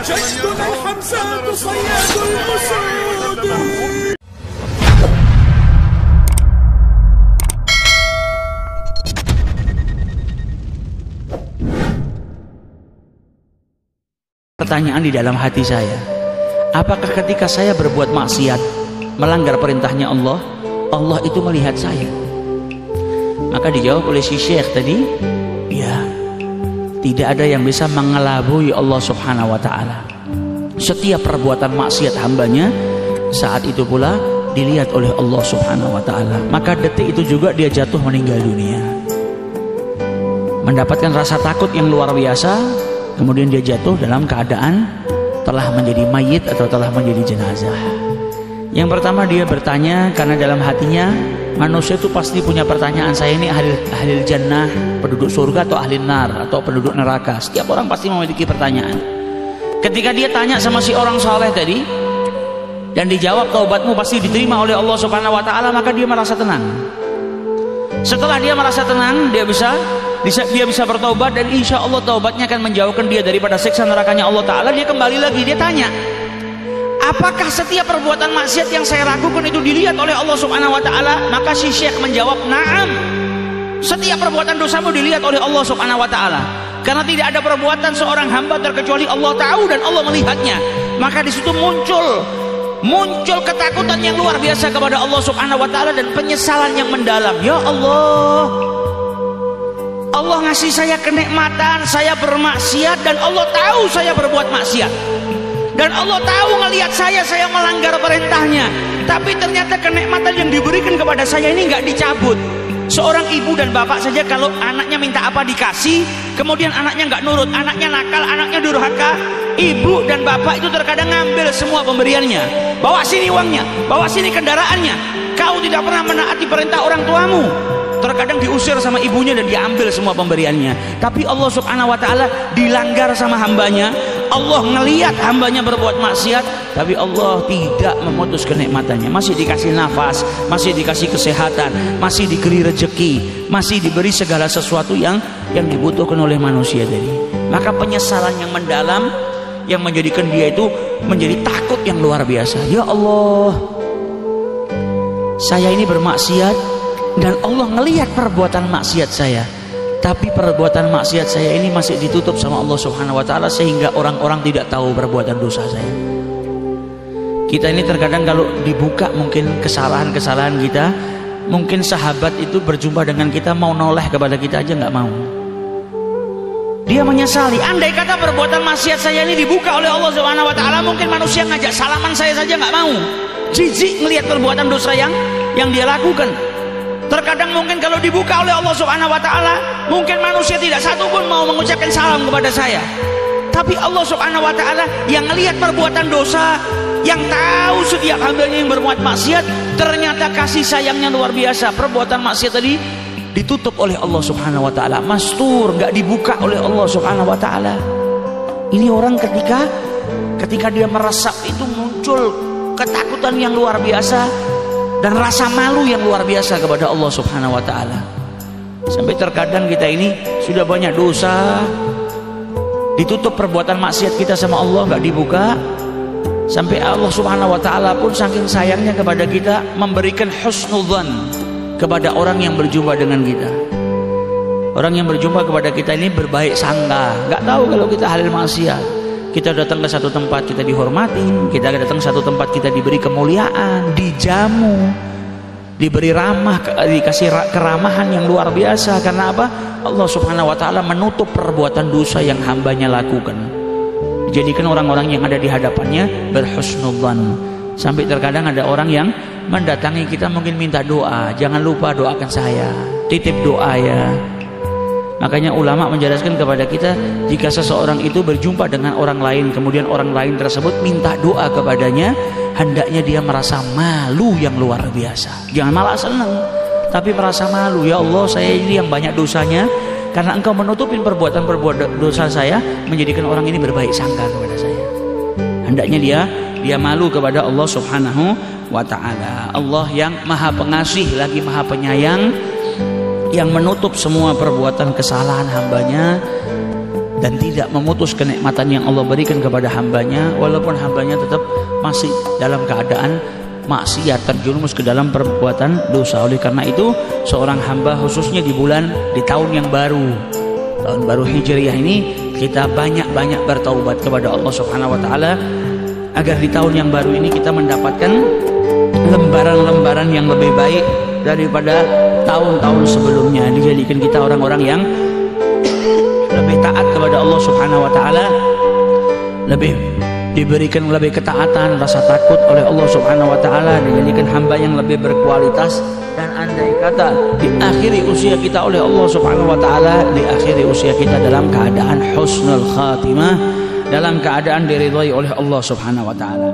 جدنا الحمزة صياد الأسود. Pertanyaan di dalam hati saya, apakah ketika saya berbuat maksiat, melanggar perintahnya Allah, Allah itu melihat saya? Maka dijawab oleh si Syekh tadi, ya, tidak ada yang bisa mengelabui Allah Subhanahu wa ta'ala. Setiap perbuatan maksiat hambanya saat itu pula dilihat oleh Allah Subhanahu wa ta'ala. Maka detik itu juga dia jatuh meninggal dunia, mendapatkan rasa takut yang luar biasa. Kemudian dia jatuh dalam keadaan telah menjadi mayit atau telah menjadi jenazah. Yang pertama dia bertanya karena dalam hatinya manusia itu pasti punya pertanyaan, saya ini ahli jannah, penduduk surga, atau ahli nar, atau penduduk neraka. Setiap orang pasti memiliki pertanyaan. Ketika dia tanya sama si orang saleh tadi dan dijawab taubatmu pasti diterima oleh Allah Subhanahu wa ta'ala, maka dia merasa tenang. Setelah dia merasa tenang, dia bisa bertaubat, dan insya Allah taubatnya akan menjauhkan dia daripada siksa nerakanya Allah Ta'ala. Dia kembali lagi, dia tanya, apakah setiap perbuatan maksiat yang saya lakukan itu dilihat oleh Allah Subhanahu wa ta'ala? Maka si Syekh menjawab, na'am, setiap perbuatan dosamu dilihat oleh Allah Subhanahu wa ta'ala, karena tidak ada perbuatan seorang hamba terkecuali Allah tahu dan Allah melihatnya. Maka di situ muncul ketakutan yang luar biasa kepada Allah Subhanahu wa ta'ala dan penyesalan yang mendalam. Ya Allah, Allah ngasih saya kenikmatan, saya bermaksiat, dan Allah tahu saya berbuat maksiat, dan Allah tahu ngelihat saya melanggar perintahnya. Tapi ternyata kenikmatan yang diberikan kepada saya ini nggak dicabut. Seorang ibu dan bapak saja kalau anaknya minta apa dikasih, kemudian anaknya nggak nurut, anaknya nakal, anaknya durhaka, ibu dan bapak itu terkadang ngambil semua pemberiannya. Bawa sini uangnya, bawa sini kendaraannya. Kau tidak pernah menaati perintah orang tuamu. Terkadang diusir sama ibunya dan diambil semua pemberiannya. Tapi Allah Subhanahu wa ta'ala dilanggar sama hambanya. Allah ngelihat hambanya berbuat maksiat, tapi Allah tidak memutus kenikmatannya. Masih dikasih nafas, masih dikasih kesehatan, masih diberi rezeki, masih diberi segala sesuatu yang dibutuhkan oleh manusia tadi. Maka penyesalan yang mendalam yang menjadikan dia itu menjadi takut yang luar biasa. Ya Allah, saya ini bermaksiat dan Allah ngelihat perbuatan maksiat saya, tapi perbuatan maksiat saya ini masih ditutup sama Allah Subhanahu wa ta'ala, sehingga orang-orang tidak tahu perbuatan dosa saya. Kita ini terkadang kalau dibuka mungkin kesalahan-kesalahan kita, mungkin sahabat itu berjumpa dengan kita mau noleh kepada kita aja nggak mau. Dia menyesali, andai kata perbuatan maksiat saya ini dibuka oleh Allah Subhanahu wa ta'ala, mungkin manusia ngajak salaman saya saja nggak mau. Jijik melihat perbuatan dosa yang dia lakukan. Terkadang mungkin kalau dibuka oleh Allah Subhanahu wa ta'ala, mungkin manusia tidak satu pun mau mengucapkan salam kepada saya. Tapi Allah Subhanahu wa ta'ala yang melihat perbuatan dosa, yang tahu setiap hambanya yang berbuat maksiat, ternyata kasih sayangnya luar biasa. Perbuatan maksiat tadi ditutup oleh Allah Subhanahu wa ta'ala, mastur, nggak dibuka oleh Allah Subhanahu wa ta'ala. Ini orang ketika dia meresap itu muncul ketakutan yang luar biasa dan rasa malu yang luar biasa kepada Allah Subhanahu wa ta'ala. Sampai terkadang kita ini sudah banyak dosa, ditutup perbuatan maksiat kita sama Allah, nggak dibuka. Sampai Allah Subhanahu wa ta'ala pun saking sayangnya kepada kita memberikan husnudzan kepada orang yang berjumpa dengan kita. Orang yang berjumpa kepada kita ini berbaik sangka, nggak tahu kalau kita halal maksiat. Kita datang ke satu tempat kita dihormatin, kita datang ke satu tempat kita diberi kemuliaan, dijamu, diberi ramah, dikasih keramahan yang luar biasa. Karena apa? Allah Subhanahu wa ta'ala menutup perbuatan dosa yang hambanya lakukan, jadikan orang-orang yang ada di hadapannya berhusnudzan. Sampai terkadang ada orang yang mendatangi kita mungkin minta doa, jangan lupa doakan saya, titip doa ya. Makanya ulama menjelaskan kepada kita, jika seseorang itu berjumpa dengan orang lain, kemudian orang lain tersebut minta doa kepadanya, hendaknya dia merasa malu yang luar biasa. Jangan malah senang, tapi merasa malu. Ya Allah, saya ini yang banyak dosanya, karena engkau menutupin perbuatan dosa saya, menjadikan orang ini berbaik sangka kepada saya. Hendaknya dia malu kepada Allah Subhanahu wa ta'ala. Allah yang maha pengasih lagi maha penyayang, yang menutup semua perbuatan kesalahan hambanya dan tidak memutus kenikmatan yang Allah berikan kepada hambanya, walaupun hambanya tetap masih dalam keadaan maksiat, terjerumus ke dalam perbuatan dosa. Oleh karena itu seorang hamba khususnya di tahun yang baru, tahun baru Hijriah ini, kita banyak-banyak bertaubat kepada Allah Subhanahu wa taala agar di tahun yang baru ini kita mendapatkan lembaran-lembaran yang lebih baik daripada tahun-tahun sebelumnya, dijadikan kita orang-orang yang lebih taat kepada Allah Subhanahu wa taala, lebih diberikan lebih ketaatan, rasa takut oleh Allah Subhanahu wa taala, dijadikan hamba yang lebih berkualitas. Dan andai kata di akhiri usia kita oleh Allah Subhanahu wa taala, di akhiri usia kita dalam keadaan husnul khatimah, dalam keadaan diridhai oleh Allah Subhanahu wa taala.